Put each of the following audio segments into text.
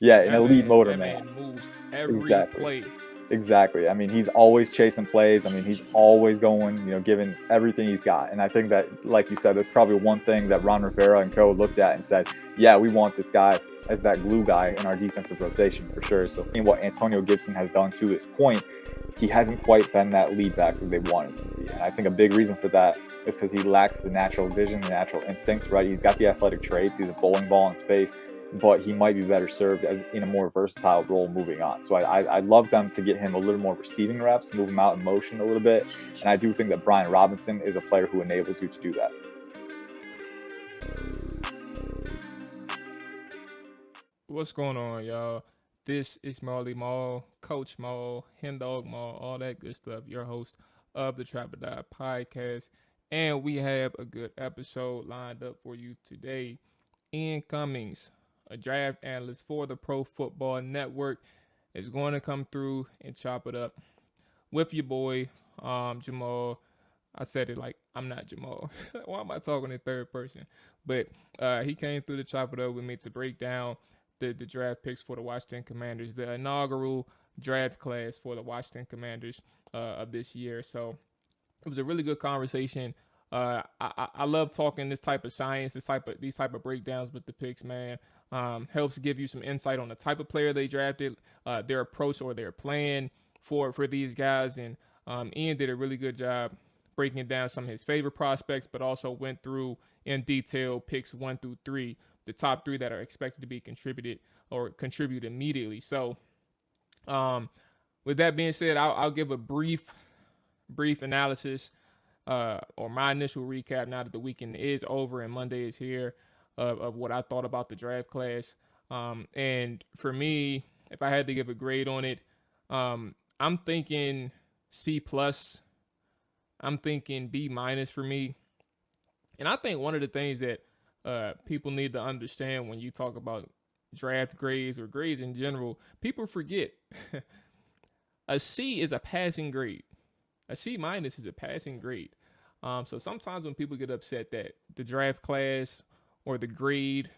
Yeah, an That elite man, motor that man. man moves every Exactly. play. Exactly. I mean, he's always chasing plays. I mean, he's always going, giving everything he's got. And I think that, like you said, that's probably one thing that Ron Rivera and co looked at and said, yeah, we want this guy as that glue guy in our defensive rotation for sure. So, what Antonio Gibson has done to this point, he hasn't quite been that lead back that they wanted to be. And I think a big reason for that is because he lacks the natural vision, the natural instincts, right? He's got the athletic traits. He's a bowling ball in space, but he might be better served as in a more versatile role moving on. So I'd love them to get him a little more receiving reps, move him out in motion a little bit. And I do think that Brian Robinson is a player who enables you to do that. What's going on, y'all? This is Marley Mall, Coach Mall, Hen Dog Mall, all that good stuff. Your host of the Trap or Die podcast. And we have a good episode lined up for you today. Ian Cummings, a draft analyst for the Pro Football Network, is going to come through and chop it up with your boy, Jamal. I said it like I'm not Jamal. Why am I talking in third person? But he came through to chop it up with me to break down the draft picks for the Washington Commanders, the inaugural draft class for the Washington Commanders of this year. So it was a really good conversation. I love talking this type of science, these type of breakdowns with the picks, man. Helps give you some insight on the type of player they drafted, their approach or their plan for these guys. And Ian did a really good job breaking down some of his favorite prospects, but also went through in detail picks 1 through 3, the top 3 that are expected to be contributed or contribute immediately. So, with that being said, I'll give a brief analysis or my initial recap now that the weekend is over and Monday is here of what I thought about the draft class. And for me, if I had to give a grade on it, I'm thinking C plus. I'm thinking B minus for me. And I think one of the things that people need to understand when you talk about draft grades or grades in general, people forget a C is a passing grade. A C minus is a passing grade. So sometimes when people get upset that the draft class or the grade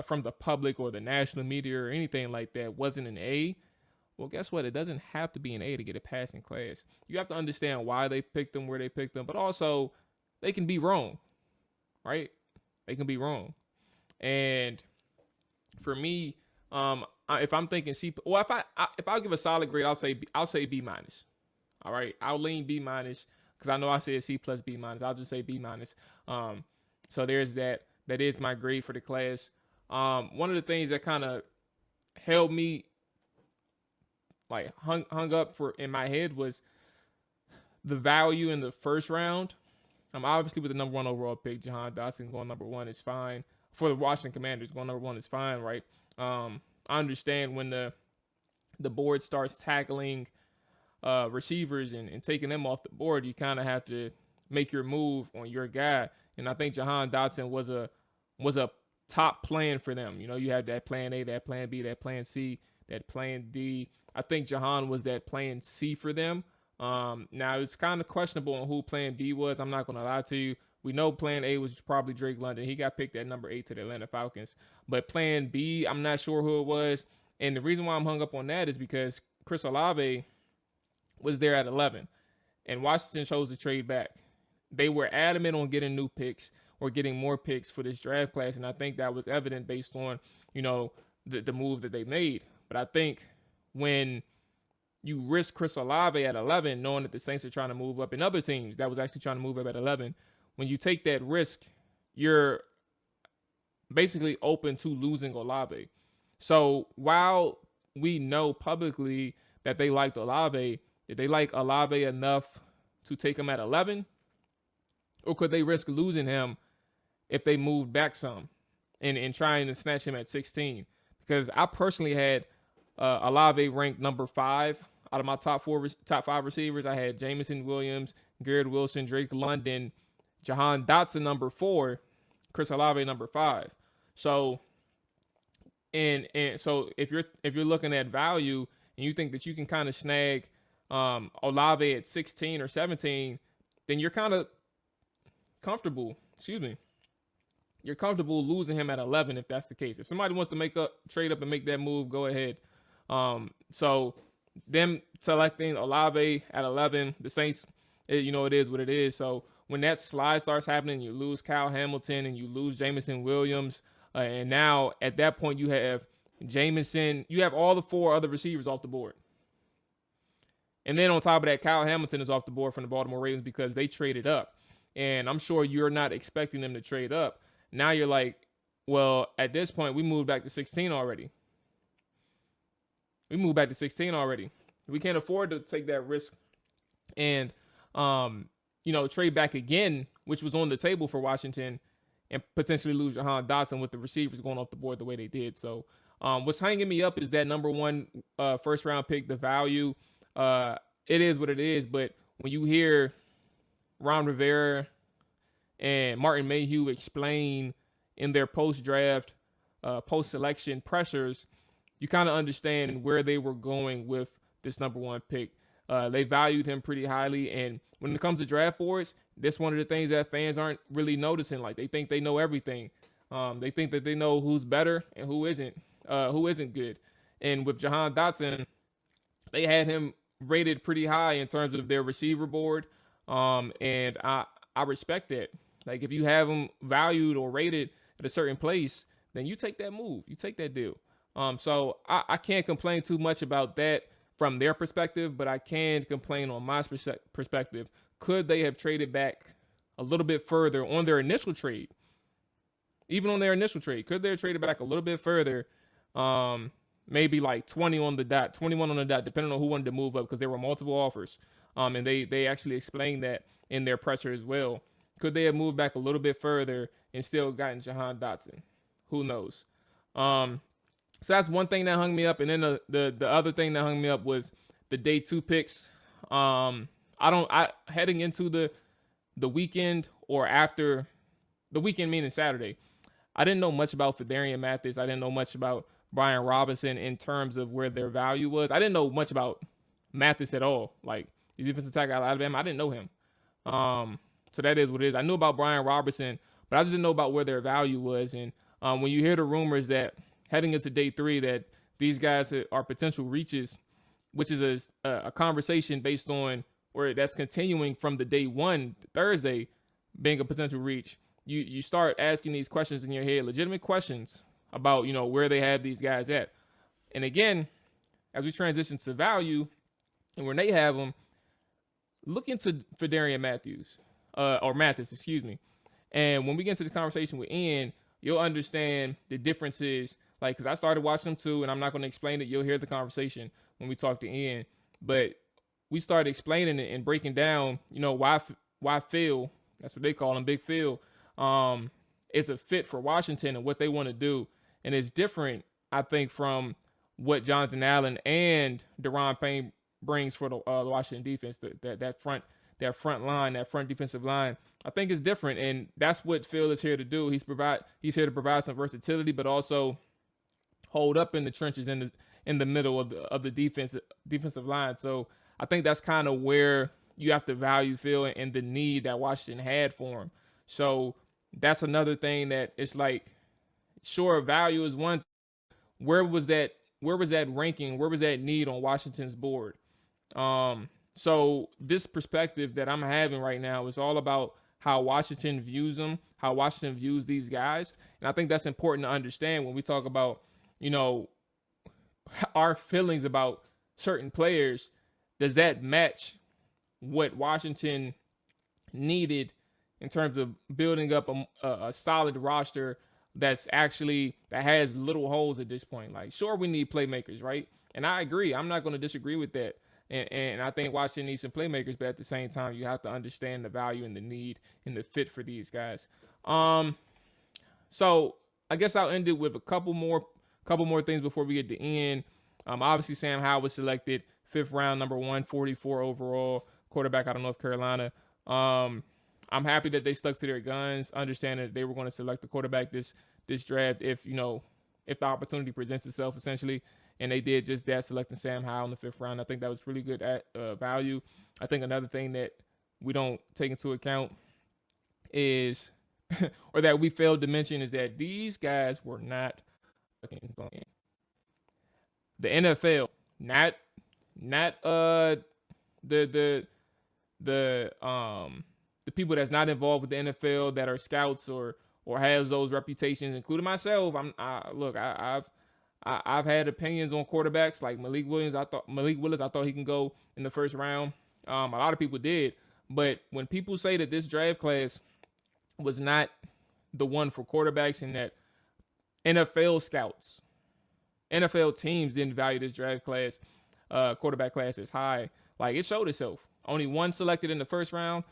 from the public or the national media or anything like that wasn't an A, well, guess what? It doesn't have to be an A to get a passing class. You have to understand why they picked them, where they picked them, but also they can be wrong, right? They can be wrong. And for me, if I'm thinking C, well, if I give a solid grade, I'll say B minus. All right, I'll lean B minus because I know I said C plus B minus. I'll just say B minus. So there's that. That is my grade for the class. One of the things that kind of held me like hung up for in my head was the value in the first round. Obviously with the number 1 overall pick, Jahan Dotson going number 1 is fine. For the Washington Commanders, going number 1 is fine, right? I understand when the board starts tackling receivers and taking them off the board, you kind of have to make your move on your guy. And I think Jahan Dotson was a top plan for them. You know, you have that plan A, that plan B, that plan C, that plan D. I think Jahan was that plan C for them. Now it's kind of questionable on who plan B was. I'm not going to lie to you. We know plan A was probably Drake London. He got picked at number 8 to the Atlanta Falcons. But plan B, I'm not sure who it was. And the reason why I'm hung up on that is because Chris Olave was there at 11, and Washington chose to trade back. They were adamant on getting new picks or getting more picks for this draft class, and I think that was evident based on the move that they made. But I think when you risk Chris Olave at 11, knowing that the Saints are trying to move up, and other teams that was actually trying to move up at 11, when you take that risk, you're basically open to losing Olave. So while we know publicly that they liked Olave, did they like Olave enough to take him at 11? Or could they risk losing him if they moved back some and trying to snatch him at 16? Because I personally had Olave ranked number 5 out of my top 5 receivers. I had Jameson Williams, Garrett Wilson, Drake London, Jahan Dotson number 4, Chris Olave number 5. So and so if you're looking at value and you think that you can kind of snag Olave at 16 or 17, then you're kind of comfortable. Excuse me. you're comfortable losing him at 11 if that's the case. If somebody wants to trade up and make that move, go ahead. So them selecting Olave at 11, the Saints, it is what it is. So when that slide starts happening, you lose Kyle Hamilton and you lose Jameson Williams, and now at that point you have Jameson, you have all the 4 other receivers off the board. And then on top of that, Kyle Hamilton is off the board from the Baltimore Ravens because they traded up. And I'm sure you're not expecting them to trade up. Now you're like, well, at this point, we moved back to 16 already. We can't afford to take that risk and, trade back again, which was on the table for Washington, and potentially lose Jahan Dotson with the receivers going off the board the way they did. So what's hanging me up is that number 1 first round pick, the value. It is what it is. But when you hear Ron Rivera and Martin Mayhew explain in their post-draft, post-selection pressures, you kind of understand where they were going with this number 1 pick. They valued him pretty highly, and when it comes to draft boards, that's one of the things that fans aren't really noticing. Like, they think they know everything. They think that they know who's better and who isn't good. And with Jahan Dotson, they had him rated pretty high in terms of their receiver board, and I respect that. Like, if you have him valued or rated at a certain place, then you take that move, you take that deal. So I can't complain too much about that from their perspective, but I can complain on my perspective. Could they have traded back a little bit further on their initial trade? Even on their initial trade, could they have traded back a little bit further? Maybe like 20 on the dot, 21 on the dot, depending on who wanted to move up, because there were multiple offers. And they actually explained that in their presser as well. Could they have moved back a little bit further and still gotten Jahan Dotson? Who knows? So that's one thing that hung me up. And then the other thing that hung me up was the day 2 picks. Heading into the weekend, or after the weekend, meaning Saturday, I didn't know much about Fedarian Mathis. I didn't know much about Brian Robinson in terms of where their value was. I didn't know much about Mathis at all. Like, the defensive tackle out of Alabama, I didn't know him. So that is what it is. I knew about Brian Robertson, but I just didn't know about where their value was. And when you hear the rumors that heading into day 3 that these guys are potential reaches, which is a conversation based on, or that's continuing from the day 1, Thursday, being a potential reach, you start asking these questions in your head, legitimate questions about, where they have these guys at. And again, as we transition to value and when they have them, look into Fedarian Mathis, excuse me. And when we get into this conversation with Ian, you'll understand the differences. Like, because I started watching them too, and I'm not going to explain it. You'll hear the conversation when we talk to Ian. But we started explaining it and breaking down, why Phil, that's what they call him, Big Phil, it's a fit for Washington and what they want to do. And it's different, I think, from what Jonathan Allen and Deron Payne brings for the Washington defense. That front defensive line, I think is different, and that's what Phil is here to do. He's here to provide some versatility, but also hold up in the trenches in the middle of the defensive line. So I think that's kind of where you have to value Phil and the need that Washington had for him. So that's another thing that it's like, sure, value is one. Where was that ranking? Where was that need on Washington's board? So this perspective that I'm having right now is all about how Washington views them, how Washington views these guys. And I think that's important to understand when we talk about, our feelings about certain players. Does that match what Washington needed in terms of building up a solid roster that has little holes at this point? Like, sure, we need playmakers, right? And I agree. I'm not going to disagree with that. And I think Washington needs some playmakers, but at the same time, you have to understand the value and the need and the fit for these guys. So I guess I'll end it with a couple more things before we get to end. Obviously, Sam Howell was selected 5th round, number 144 overall, quarterback out of North Carolina. I'm happy that they stuck to their guns, understanding that they were going to select the quarterback this draft if the opportunity presents itself, essentially. And they did just that, selecting Sam Howell in the 5th round. I think that was really good at value. I think another thing that we don't take into account is or that we failed to mention is that these guys were not fucking playing. The NFL, not the the people that's not involved with the NFL that are scouts or has those reputations, including myself. I've had opinions on quarterbacks like Malik Willis. I thought he can go in the first round. A lot of people did, but when people say that this draft class was not the one for quarterbacks and that NFL scouts, NFL teams didn't value this draft class, quarterback class as high, like it showed itself. Only one selected in the first round,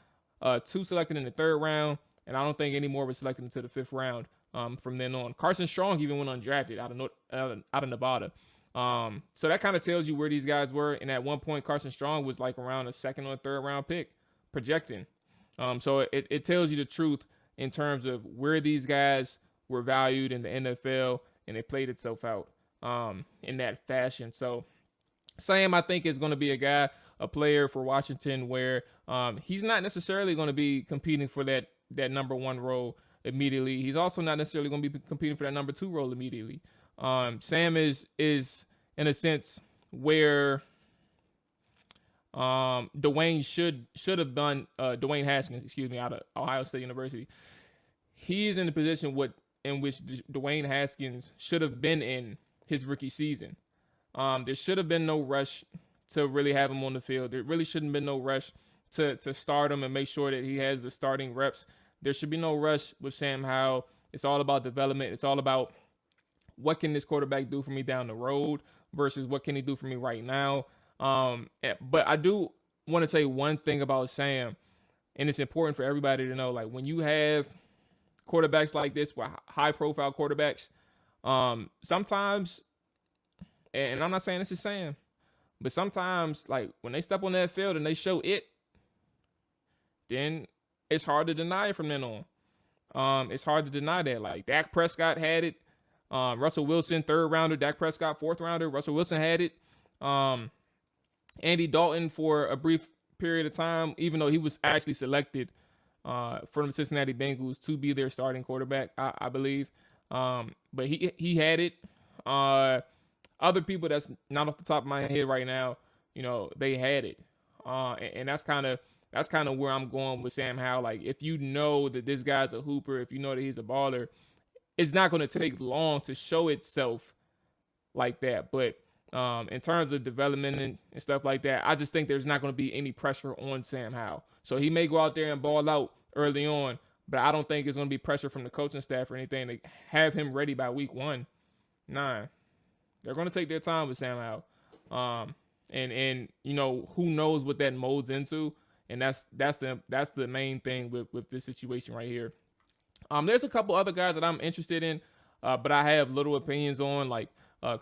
two selected in the third round, and I don't think any more was selected into the fifth round. From then on, Carson Strong even went undrafted out of Nevada. So that kind of tells you where these guys were. And at one point, Carson Strong was like around a second or third round pick, projecting. So it tells you the truth in terms of where these guys were valued in the NFL, and it played itself out in that fashion. So Sam, I think, is going to be a player for Washington where he's not necessarily going to be competing for that number one role immediately. He's also not necessarily going to be competing for that number two role immediately. Sam is in a sense where Dwayne should have done Dwayne Haskins, out of Ohio State University. He is in the position in which Dwayne Haskins should have been in his rookie season. There should have been no rush to really have him on the field. There really shouldn't have been no rush to start him and make sure that he has the starting reps. There should be no rush with Sam Howell. It's all about development. It's all about what can this quarterback do for me down the road versus what can he do for me right now. But I do want to say one thing about Sam, and it's important for everybody to know, like when you have quarterbacks like this, with high-profile quarterbacks, sometimes, and I'm not saying this is Sam, but sometimes, like when they step on that field and they show it, then it's hard to deny it from then on. It's hard to deny that. Like Dak Prescott had it. Russell Wilson, third rounder. Dak Prescott, fourth rounder. Russell Wilson had it. Andy Dalton for a brief period of time, even though he was actually selected from the Cincinnati Bengals to be their starting quarterback, I believe. But he had it. Other people that's not off the top of my head right now, they had it. And that's kind of where I'm going with Sam Howell. Like, if you know that this guy's a hooper, if you know that he's a baller, it's not going to take long to show itself like that. But in terms of development and stuff like that, I just think there's not going to be any pressure on Sam Howell. So he may go out there and ball out early on, but I don't think there's going to be pressure from the coaching staff or anything to have him ready by week 1. Nah. They're going to take their time with Sam Howell. And who knows what that molds into. And that's the main thing with this situation right here. There's a couple other guys that I'm interested in, but I have little opinions on, like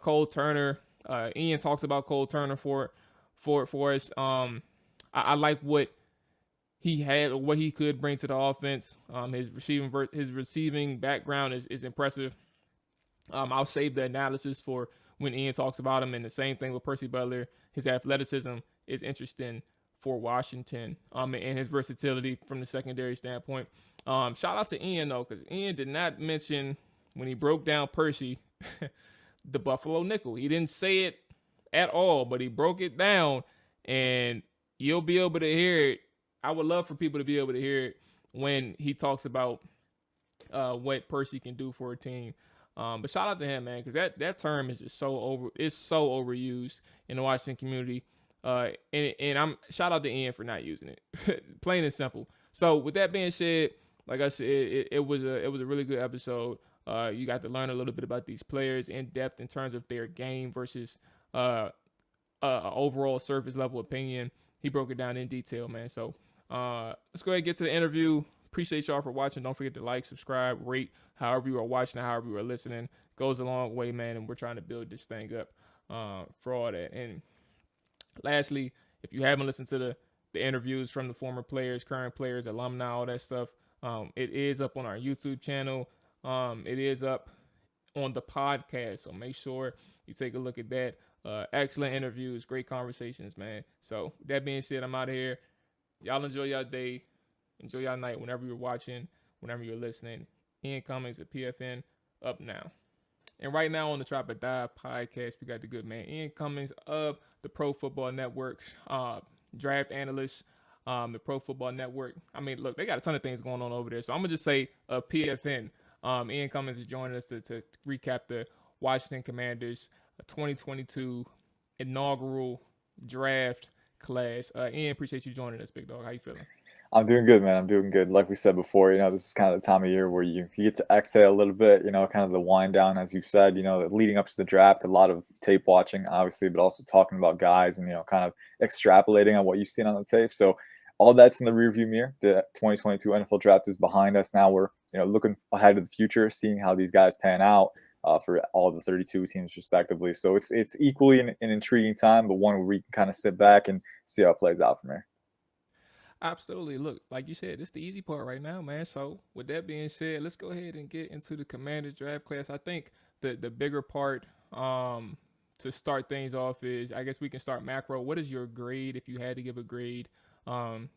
Cole Turner. Ian talks about Cole Turner for us. I like what he had, or what he could bring to the offense. His receiving background is impressive. I'll save the analysis for when Ian talks about him, and the same thing with Percy Butler. His athleticism is interesting for Washington, and his versatility from the secondary standpoint. Shout out to Ian though, because Ian did not mention, when he broke down Percy, the Buffalo nickel. He didn't say it at all, but he broke it down, and you'll be able to hear it. I would love for people to be able to hear it when he talks about what Percy can do for a team. But shout out to him, man, because that term is just so overused in the Washington community. And I'm shout out to Ian for not using it. Plain and simple. So with that being said, like I said, it was a really good episode. You got to learn a little bit about these players in depth in terms of their game versus overall surface level opinion. He broke it down in detail, man. So let's go ahead and get to the interview. Appreciate y'all for watching. Don't forget to like, subscribe, rate, however you are watching and however you are listening. Goes a long way, man, and we're trying to build this thing up for all that. And lastly, if you haven't listened to the interviews from the former players, current players, alumni, all that stuff, it is up on our YouTube channel. It is up on the podcast, so make sure you take a look at that. Excellent interviews, great conversations, man. So that being said, I'm out of here. Y'all enjoy y'all day. Enjoy y'all night whenever you're watching, whenever you're listening. Ian Cummings at PFN up now. And right now on the Drop or Die podcast, we got the good man Ian Cummings of the Pro Football Network, draft analyst, the Pro Football Network. I mean, look, they got a ton of things going on over there. So I'm gonna just say PFN. Ian Cummings is joining us to recap the Washington Commanders 2022 inaugural draft class. Ian, appreciate you joining us, big dog. How you feeling? I'm doing good, man. I'm doing good. Like we said before, this is kind of the time of year where you get to exhale a little bit, kind of the wind down, as you've said, leading up to the draft, a lot of tape watching, obviously, but also talking about guys and, kind of extrapolating on what you've seen on the tape. So all that's in the rearview mirror. The 2022 NFL draft is behind us. Now we're, looking ahead to the future, seeing how these guys pan out. For all the 32 teams respectively. So it's equally an intriguing time, but one where we can kind of sit back and see how it plays out from here. Absolutely. Look, like you said, this is the easy part right now, man. So with that being said, let's go ahead and get into the Commander draft class. I think the bigger part to start things off is I guess we can start macro. What is your grade if you had to give a grade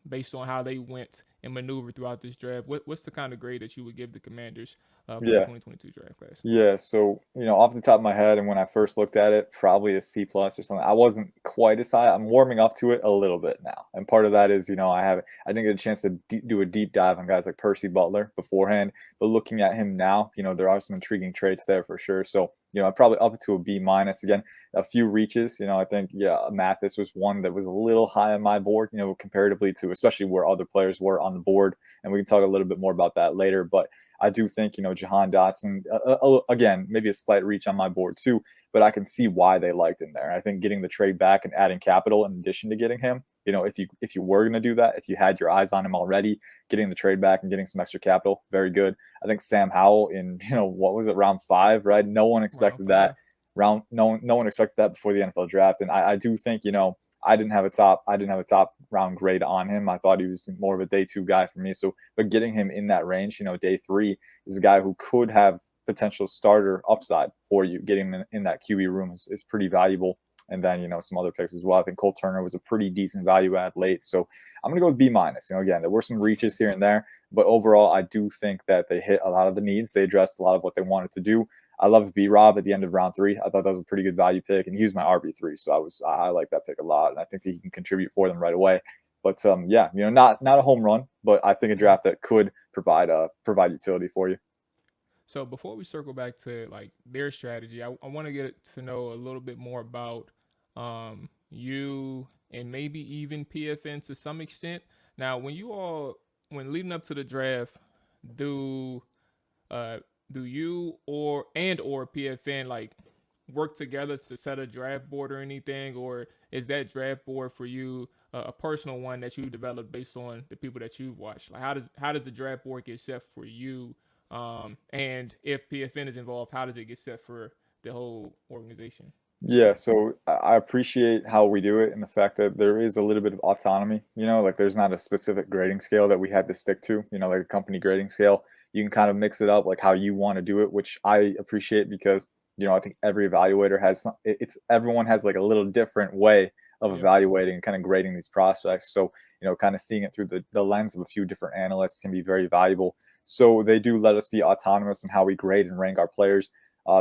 based on how they went and maneuvered throughout this draft? What's the kind of grade that you would give the Commanders for the Yeah. 2022 draft class? Yeah, so off the top of my head, and when I first looked at it, probably a C plus or something. I wasn't quite as high. I'm warming up to it a little bit now, and part of that is I didn't get a chance to do a deep dive on guys like Percy Butler beforehand, but looking at him now, there are some intriguing traits there for sure. So I probably up to a B minus again. A few reaches, I think Mathis was one that was a little high on my board, comparatively to especially where other players were on the board, and we can talk a little bit more about that later, but. I do think, Jahan Dotson, again, maybe a slight reach on my board too, but I can see why they liked him there. I think getting the trade back and adding capital in addition to getting him, if you were going to do that, if you had your eyes on him already, getting the trade back and getting some extra capital, very good. I think Sam Howell in, what was it, round 5, right? No one Round expected that. five. No one expected that before the NFL draft. And I do think, I didn't have a top round grade on him. I thought he was more of a day 2 guy for me. So, but getting him in that range, day 3 is a guy who could have potential starter upside for you. Getting him in that QB room is pretty valuable. And then, some other picks as well. I think Cole Turner was a pretty decent value add late. So I'm going to go with B minus. Again, there were some reaches here and there, but overall, I do think that they hit a lot of the needs. They addressed a lot of what they wanted to do. I loved B Rob at the end of round 3. I thought that was a pretty good value pick, and he was my RB3, so I like that pick a lot, and I think that he can contribute for them right away. But not a home run, but I think a draft that could provide utility for you. So before we circle back to like their strategy, I want to get to know a little bit more about you and maybe even PFN to some extent. Now, when leading up to the draft, do do you or PFN like work together to set a draft board or anything, or is that draft board for you a personal one that you developed based on the people that you've watched? Like how does the draft board get set for you? And if PFN is involved, how does it get set for the whole organization? Yeah, so I appreciate how we do it and the fact that there is a little bit of autonomy, like there's not a specific grading scale that we had to stick to, like a company grading scale. You can kind of mix it up like how you want to do it, which I appreciate because, I think every evaluator has everyone has like a little different way of Yep. evaluating and kind of grading these prospects. So, kind of seeing it through the lens of a few different analysts can be very valuable. So they do let us be autonomous in how we grade and rank our players.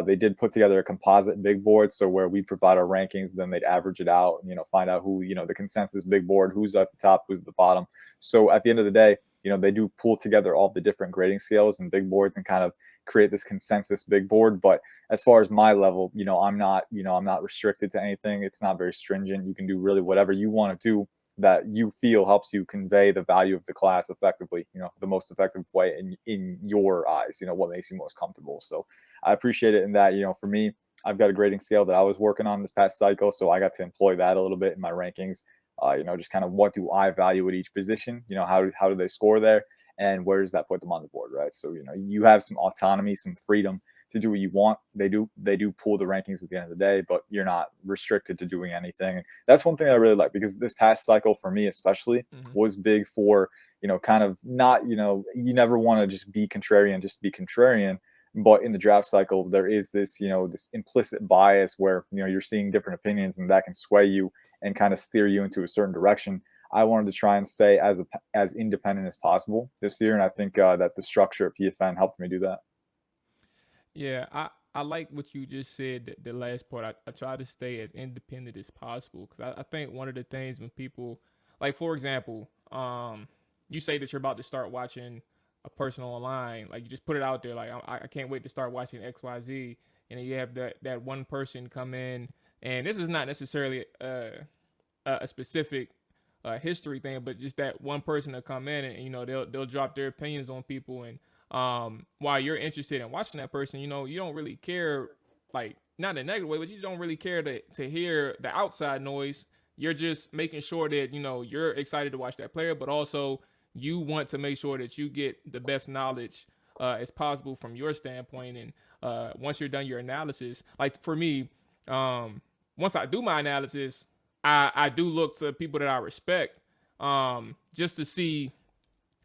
They did put together a composite big board, so where we provide our rankings, then they'd average it out, find out who, the consensus big board, who's at the top, who's at the bottom. So at the end of the day, they do pull together all the different grading scales and big boards and kind of create this consensus big board. But as far as my level, I'm not restricted to anything. It's not very stringent. You can do really whatever you want to do that you feel helps you convey the value of the class effectively, the most effective way in your eyes, what makes you most comfortable. So I appreciate it in that, for me, I've got a grading scale that I was working on this past cycle. So I got to employ that a little bit in my rankings, just kind of what do I value at each position? How do they score there? And where does that put them on the board, right? So, you have some autonomy, some freedom to do what you want. They do pull the rankings at the end of the day, but you're not restricted to doing anything. And that's one thing I really like because this past cycle for me especially was big for, kind of not, you never want to just be contrarian just to be contrarian. But in the draft cycle, there is this, this implicit bias where, you're seeing different opinions and that can sway you and kind of steer you into a certain direction. I wanted to try and stay as independent as possible this year, and I think that the structure of PFN helped me do that. Yeah, I like what you just said. The last part. I try to stay as independent as possible because I think one of the things when people, like for example, you say that you're about to start watching a person online, like you just put it out there, like I can't wait to start watching X Y Z, and then you have that one person come in, and this is not necessarily a specific history thing, but just that one person to come in and they'll drop their opinions on people, and while you're interested in watching that person, you don't really care, like not in a negative way, but you don't really care to hear the outside noise. You're just making sure that you're excited to watch that player, but also you want to make sure that you get the best knowledge as possible from your standpoint. And once you're done your analysis, like for me, once I do my analysis, I do look to people that I respect, just to see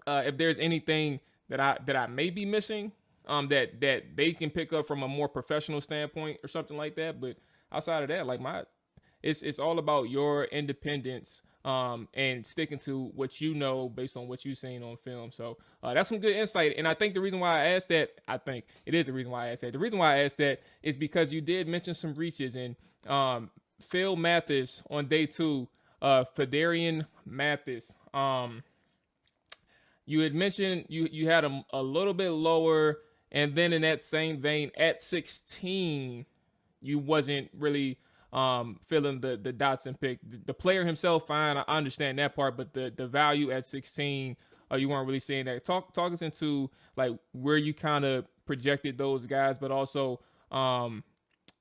if there's anything that I may be missing, that they can pick up from a more professional standpoint or something like that. But outside of that, like it's all about your independence, and sticking to what you know based on what you've seen on film. So that's some good insight. And I think the reason why I asked that, I think it is the reason why I asked that. The reason why I asked that is because you did mention some reaches, and Phil Mathis on day 2, Fedarian Mathis. You had mentioned you had a little bit lower, and then in that same vein, at 16, you wasn't really feeling the Dotson pick. The player himself, fine, I understand that part, but the value at 16, you weren't really seeing that. Talk us into like where you kind of projected those guys, but also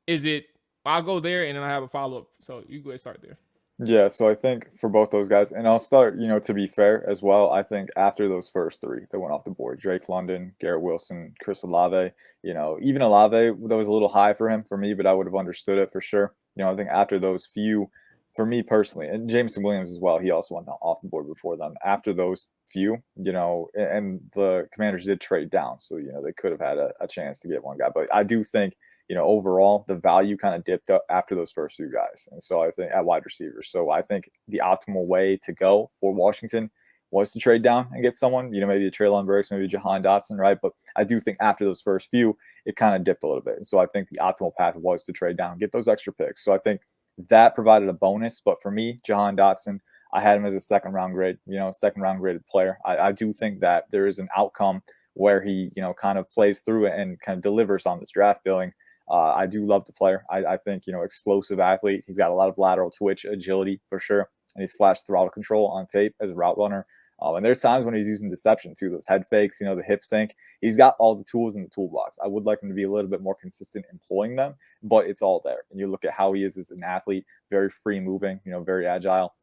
is it? I'll go there and then I have a follow up. So you go ahead and start there. Yeah, so I think for both those guys, and I'll start, to be fair as well, I think after those first three that went off the board, Drake London, Garrett Wilson, Chris Olave, even Olave, that was a little high for him, for me, but I would have understood it for sure. I think after those few, for me personally, and Jameson Williams as well, he also went off the board before them. After those few, and the Commanders did trade down, so, they could have had a chance to get one guy. But I do think overall the value kind of dipped up after those first few guys. And so I think at wide receiver. So I think the optimal way to go for Washington was to trade down and get someone, maybe a Treylon Burks, maybe Jahan Dotson, right? But I do think after those first few, it kind of dipped a little bit. And so I think the optimal path was to trade down, get those extra picks. So I think that provided a bonus. But for me, Jahan Dotson, I had him as a second round grade, second round graded player. I do think that there is an outcome where he, kind of plays through it and kind of delivers on this draft billing. I do love the player. I think, explosive athlete. He's got a lot of lateral twitch, agility for sure. And he's flashed throttle control on tape as a route runner. And there's times when he's using deception too, those head fakes, the hip sync. He's got all the tools in the toolbox. I would like him to be a little bit more consistent employing them, but it's all there. And you look at how he is as an athlete, very free moving, very agile.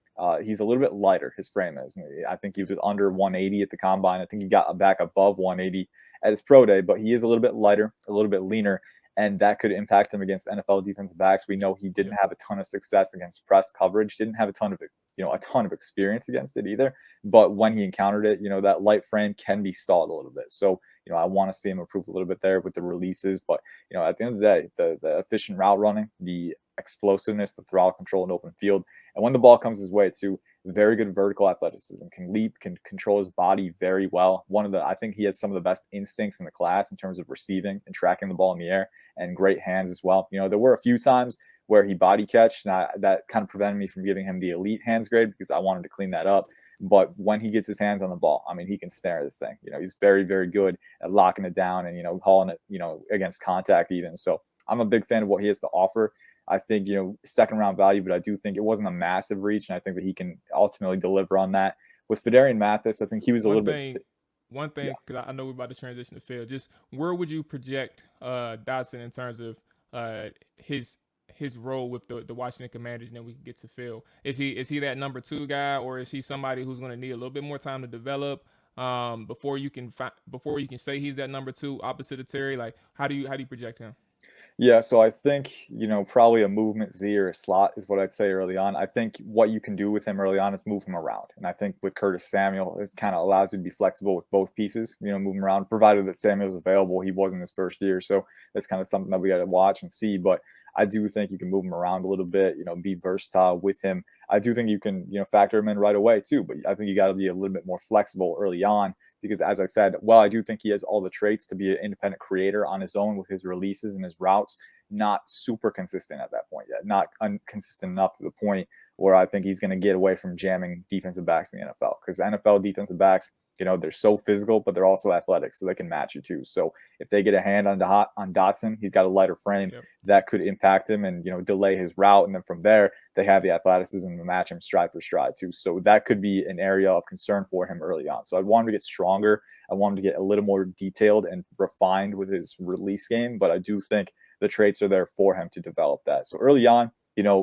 He's a little bit lighter, his frame is. I think he was under 180 at the combine. I think he got back above 180 at his pro day, but he is a little bit lighter, a little bit leaner, and that could impact him against NFL defensive backs. We know he didn't have a ton of success against press coverage, didn't have a ton of experience against it either. But when he encountered it, that light frame can be stalled a little bit. So, I want to see him improve a little bit there with the releases. But, at the end of the day, the efficient route running, the explosiveness, the throttle control in open field, and when the ball comes his way too, very good vertical athleticism, can leap, can control his body very well. I think he has some of the best instincts in the class in terms of receiving and tracking the ball in the air, and great hands as well. There were a few times where he body catched, and that kind of prevented me from giving him the elite hands grade because I wanted to clean that up. But when he gets his hands on the ball, I mean, he can snare this thing. He's very, very good at locking it down and, hauling it, against contact even. So I'm a big fan of what he has to offer. I think, second round value, but I do think it wasn't a massive reach. And I think that he can ultimately deliver on that. With Fedarian Mathis, I think he was a little bit. One thing, because I know we're about to transition to Phil, just where would you project Dotson in terms of his role with the Washington Commanders, and then we can get to Phil. Is he that number 2 guy, or is he somebody who's going to need a little bit more time to develop before you can say he's that number 2 opposite of Terry? Like how do you project him? Yeah, so I think, probably a movement Z or a slot is what I'd say early on. I think what you can do with him early on is move him around. And I think with Curtis Samuel, it kind of allows you to be flexible with both pieces, move him around, provided that Samuel's available. He wasn't his first year. So that's kind of something that we got to watch and see. But I do think you can move him around a little bit, be versatile with him. I do think you can, factor him in right away too. But I think you got to be a little bit more flexible early on because as I said, well, I do think he has all the traits to be an independent creator on his own with his releases and his routes, not super consistent at that point yet, not consistent enough to the point where I think he's going to get away from jamming defensive backs in the NFL because the NFL defensive backs, they're so physical, but they're also athletic, so they can match you too. So if they get a hand on Dotson, he's got a lighter frame Yep. that could impact him and delay his route, and then from there they have the athleticism to match him stride for stride too. So that could be an area of concern for him early on. So I want him to get stronger. I want him to get a little more detailed and refined with his release game, but I do think the traits are there for him to develop that. So early on,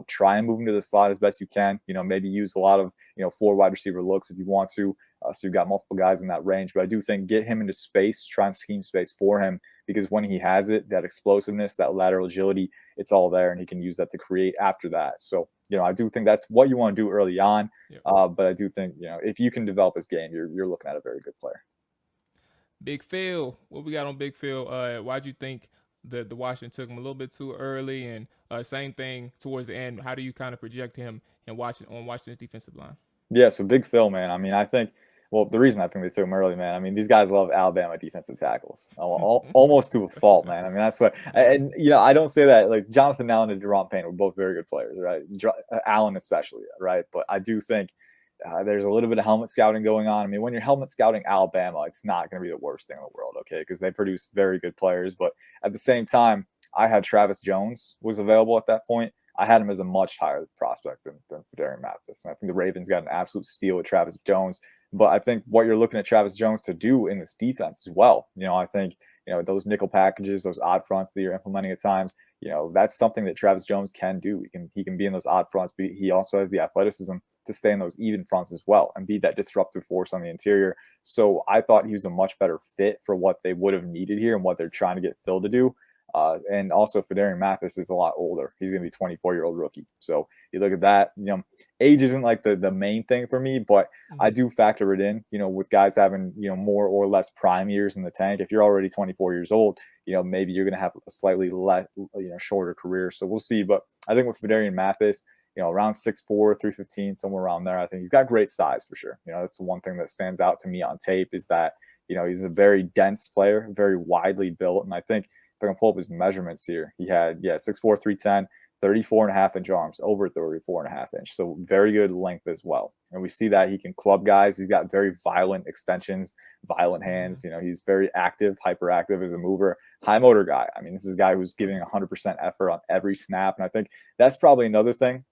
try and move him to the slot as best you can. Maybe use a lot of, 4 wide receiver looks if you want to. So you've got multiple guys in that range. But I do think get him into space, try and scheme space for him because when he has it, that explosiveness, that lateral agility, it's all there and he can use that to create after that. So, I do think that's what you want to do early on. Yep. But I do think, if you can develop his game, you're looking at a very good player. Big Phil, what we got on Big Phil? Why'd you think the Washington took him a little bit too early? And same thing towards the end. How do you kind of project him and Washington's defensive line? Yeah, so Big Phil, man. I mean, I think, well, the reason I think they took him early, man. I mean, these guys love Alabama defensive tackles, almost to a fault, man. I mean, that's what, and I don't say that like Jonathan Allen and Deron Payne were both very good players, right? Allen especially, right? But I do think there's a little bit of helmet scouting going on. I mean, when you're helmet scouting Alabama, it's not going to be the worst thing in the world, okay? Because they produce very good players, but at the same time, I had Travis Jones was available at that point. I had him as a much higher prospect than Fedarian Mathis. And I think the Ravens got an absolute steal with Travis Jones. But I think what you're looking at Travis Jones to do in this defense as well, I think, those nickel packages, those odd fronts that you're implementing at times, that's something that Travis Jones can do. He can be in those odd fronts, but he also has the athleticism to stay in those even fronts as well and be that disruptive force on the interior. So I thought he was a much better fit for what they would have needed here and what they're trying to get Phil to do. And also, Fedarian Mathis is a lot older. He's going to be 24-year-old rookie. So you look at that. Age isn't like the main thing for me, but I do factor it in. With guys having more or less prime years in the tank. If you're already 24 years old, maybe you're going to have a slightly less shorter career. So we'll see. But I think with Fedarian Mathis, around 6'4", 315, somewhere around there. I think he's got great size for sure. That's the one thing that stands out to me on tape is that he's a very dense player, very widely built, and I think. If I can pull up his measurements here, he had 6'4", 310, 34.5-inch arms, over 34.5-inch. So very good length as well. And we see that he can club guys. He's got very violent extensions, violent hands. He's very active, hyperactive as a mover, high motor guy. I mean, this is a guy who's giving 100% effort on every snap. And I think that's probably another thing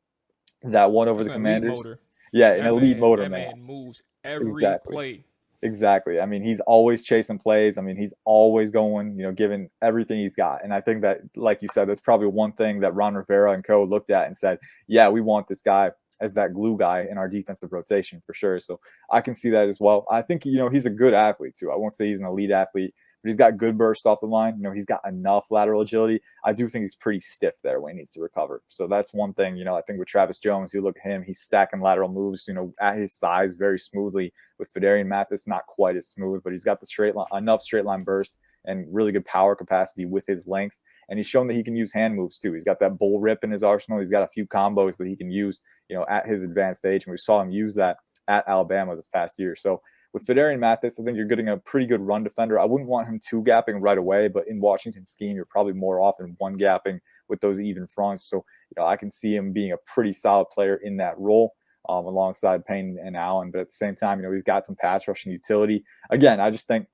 that won over That's the an elite Commanders. motor. Yeah, an elite motor, That man. man moves every Exactly. play. Exactly. I mean, he's always chasing plays. I mean, he's always going, giving everything he's got. And I think that, like you said, that's probably one thing that Ron Rivera and co looked at and said, yeah, we want this guy as that glue guy in our defensive rotation for sure. So I can see that as well. I think, he's a good athlete too. I won't say he's an elite athlete, but he's got good burst off the line. He's got enough lateral agility. I do think he's pretty stiff there when he needs to recover. So that's one thing, I think with Travis Jones, you look at him, he's stacking lateral moves, at his size very smoothly. With Fedarian Mathis, not quite as smooth, but he's got the straight line, enough straight line burst and really good power capacity with his length. And he's shown that he can use hand moves too. He's got that bull rip in his arsenal. He's got a few combos that he can use, at his advanced age. And we saw him use that at Alabama this past year. So with Fedarian Mathis, I think you're getting a pretty good run defender. I wouldn't want him two gapping right away, but in Washington's scheme, you're probably more often one gapping with those even fronts. So, I can see him being a pretty solid player in that role. Alongside Payne and Allen. But at the same time, he's got some pass rushing utility. Again, I just think,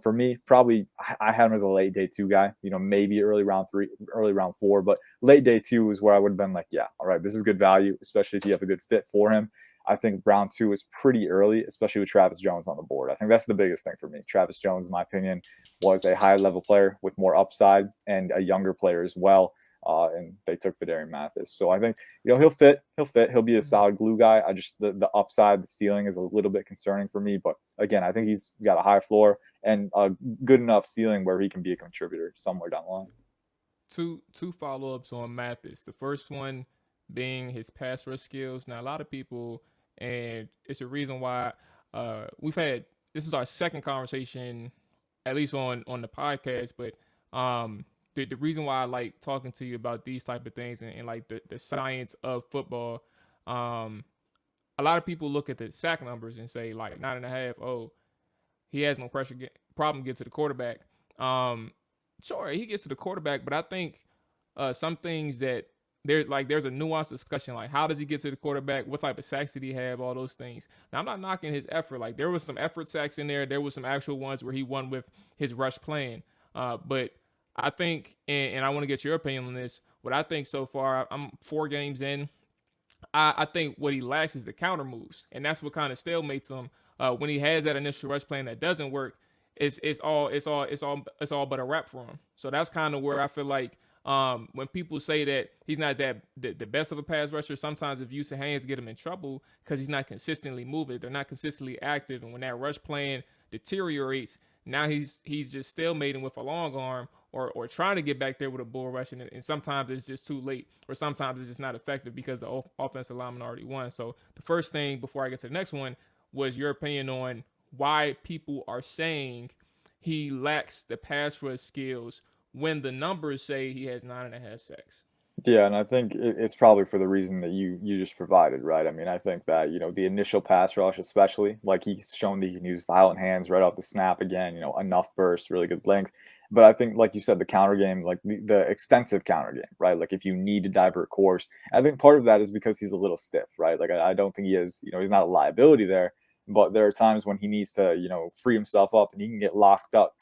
for me, probably I had him as a late day 2 guy, maybe early round 3, early round 4, but late day 2 is where I would have been like, yeah, all right, this is good value, especially if you have a good fit for him. I think round 2 is pretty early, especially with Travis Jones on the board. I think that's the biggest thing for me. Travis Jones, in my opinion, was a high level player with more upside and a younger player as well. And they took Fedarian Mathis. So I think, he'll fit. He'll be a solid glue guy. I just, the upside, the ceiling is a little bit concerning for me. But again, I think he's got a high floor and a good enough ceiling where he can be a contributor somewhere down the line. two follow-ups on Mathis. The first one being his pass rush skills. Now a lot of people, and it's a reason why we've had this is our second conversation, at least on the podcast. But the reason why I like talking to you about these type of things and like the science of football, um, a lot of people look at the sack numbers and say like 9.5. Oh, he has no problem get to the quarterback. Um, sure, he gets to the quarterback, but I think some things that there's a nuanced discussion like how does he get to the quarterback, what type of sacks did he have, all those things. Now I'm not knocking his effort. Like there was some effort sacks in there. There was some actual ones where he won with his rush plan. But I think, and I want to get your opinion on this. What I think so far, I'm 4 games in. I think what he lacks is the counter moves, and that's what kind of stalemates him when he has that initial rush plan that doesn't work. It's all but a wrap for him. So that's kind of where I feel like when people say that he's not the best of a pass rusher, sometimes if use of hands get him in trouble because he's not consistently moving. They're not consistently active, and when that rush plan deteriorates, now he's just stalemating with a long arm or trying to get back there with a bull rush, and sometimes it's just too late, or sometimes it's just not effective because the offensive lineman already won. So the first thing before I get to the next one was your opinion on why people are saying he lacks the pass rush skills when the numbers say he has 9.5 sacks. Yeah, and I think it's probably for the reason that you just provided, right? I mean, I think that, the initial pass rush, especially, like he's shown that he can use violent hands right off the snap again, enough burst, really good length. But I think, like you said, the counter game, like the extensive counter game, right? Like if you need to divert course, I think part of that is because he's a little stiff, right? Like I don't think he is, he's not a liability there. But there are times when he needs to, free himself up, and he can get locked up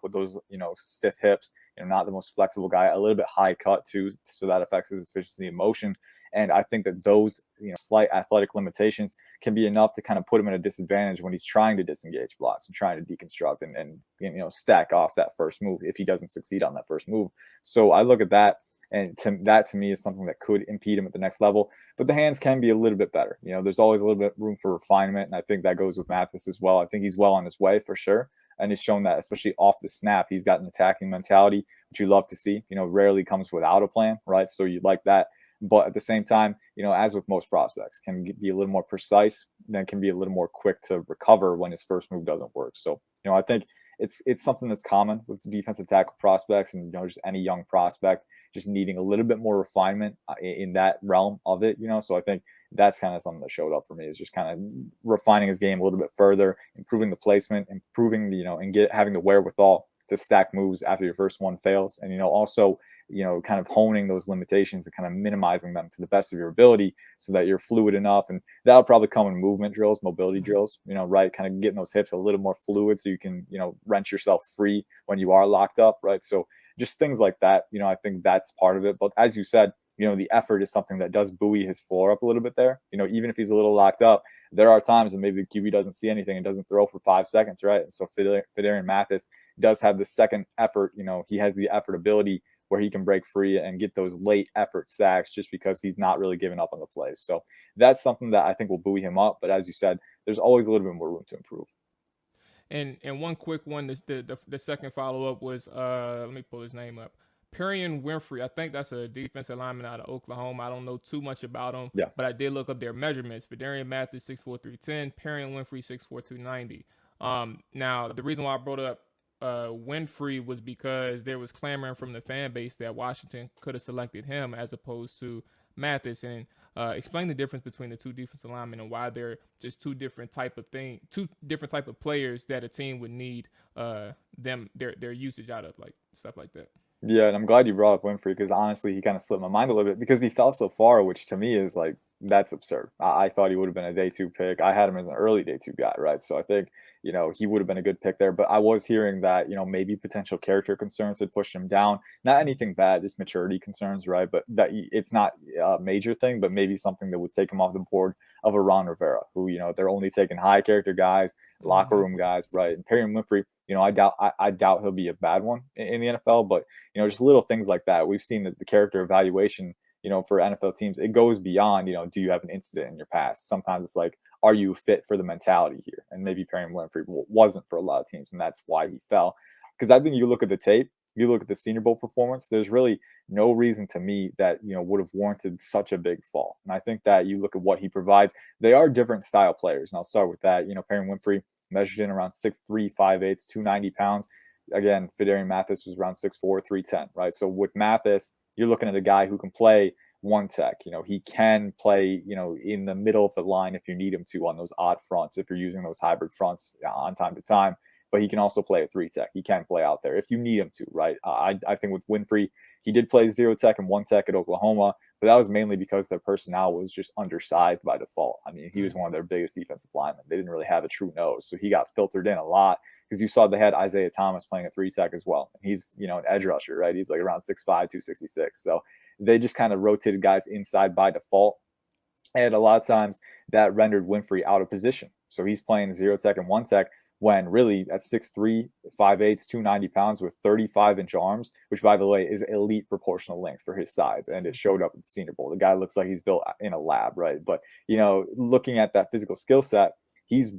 with those, stiff hips. Not the most flexible guy, a little bit high cut too, so that affects his efficiency in motion. And I think that those, slight athletic limitations can be enough to kind of put him at a disadvantage when he's trying to disengage blocks and trying to deconstruct and stack off that first move if he doesn't succeed on that first move. So I look at that, and that to me is something that could impede him at the next level. But the hands can be a little bit better. There's always a little bit room for refinement, and I think that goes with Mathis as well. I think he's well on his way for sure, and he's shown that, especially off the snap, he's got an attacking mentality, which you love to see. Rarely comes without a plan, right? So you like that. But at the same time, as with most prospects, can be a little more precise, then can be a little more quick to recover when his first move doesn't work. So, I think it's something that's common with defensive tackle prospects and just any young prospect just needing a little bit more refinement in that realm of it. So I think that's kind of something that showed up for me, is just kind of refining his game a little bit further, improving the placement, improving and having the wherewithal to stack moves after your first one fails, and also kind of honing those limitations and kind of minimizing them to the best of your ability so that you're fluid enough. And that'll probably come in movement drills, mobility drills, right? Kind of getting those hips a little more fluid so you can, wrench yourself free when you are locked up, right? So just things like that, I think that's part of it. But as you said, the effort is something that does buoy his floor up a little bit there. Even if he's a little locked up, there are times when maybe the QB doesn't see anything and doesn't throw for 5 seconds, right? And so Phidarian Mathis does have the second effort. He has the effort ability where he can break free and get those late effort sacks just because he's not really giving up on the plays. So that's something that I think will buoy him up. But as you said, there's always a little bit more room to improve. And one quick one, the second follow up was let me pull his name up. Perion Winfrey. I think that's a defensive lineman out of Oklahoma. I don't know too much about him, Yeah. but I did look up their measurements. Phidarian Mathis 6'4", 310. Perion Winfrey 6'4", 290. Now the reason why I brought up Winfrey was because there was clamoring from the fan base that Washington could have selected him as opposed to Mathis, and explain the difference between the two defensive linemen and why they're just two different type of players that a team would need their usage out of, like stuff like that. Yeah, and I'm glad you brought up Winfrey, because honestly, he kind of slipped my mind a little bit because he fell so far, which to me is like, that's absurd. I thought he would have been a day 2 pick. I had him as an early day 2 guy, right? So I think, he would have been a good pick there. But I was hearing that, maybe potential character concerns had pushed him down. Not anything bad, just maturity concerns, right? But that it's not a major thing, but maybe something that would take him off the board of a Ron Rivera, who, they're only taking high character guys, locker room guys, right? And Perry Winfrey, I doubt he'll be a bad one in the NFL, but just little things like that. We've seen that the character evaluation, for NFL teams, it goes beyond, do you have an incident in your past? Sometimes it's like, are you fit for the mentality here? And maybe Perry Winfrey wasn't for a lot of teams, and that's why he fell. Because I think you look at the tape, you look at the Senior Bowl performance, there's really no reason to me that, would have warranted such a big fall. And I think that you look at what he provides, they are different style players. And I'll start with that. Perry Winfrey measured in around 6'3", 5'8", 290 pounds. Again, Fidarian Mathis was around 6'4", 310, right? So with Mathis, you're looking at a guy who can play one tech. He can play, in the middle of the line if you need him to on those odd fronts, if you're using those hybrid fronts on time to time. But he can also play a three tech. He can play out there if you need him to, right? I think with Winfrey, he did play zero tech and one tech at Oklahoma, but that was mainly because their personnel was just undersized by default. I mean, he was one of their biggest defensive linemen. They didn't really have a true nose, so he got filtered in a lot because you saw they had Isaiah Thomas playing a three tech as well. And he's, an edge rusher, right? He's like around 6'5", 266. So they just kind of rotated guys inside by default. And a lot of times that rendered Winfrey out of position. So he's playing zero tech and one tech when really at 6'3", 5'8", 290 pounds with 35-inch arms, which, by the way, is elite proportional length for his size. And it showed up at the Senior Bowl. The guy looks like he's built in a lab, right? But, looking at that physical skill set, he's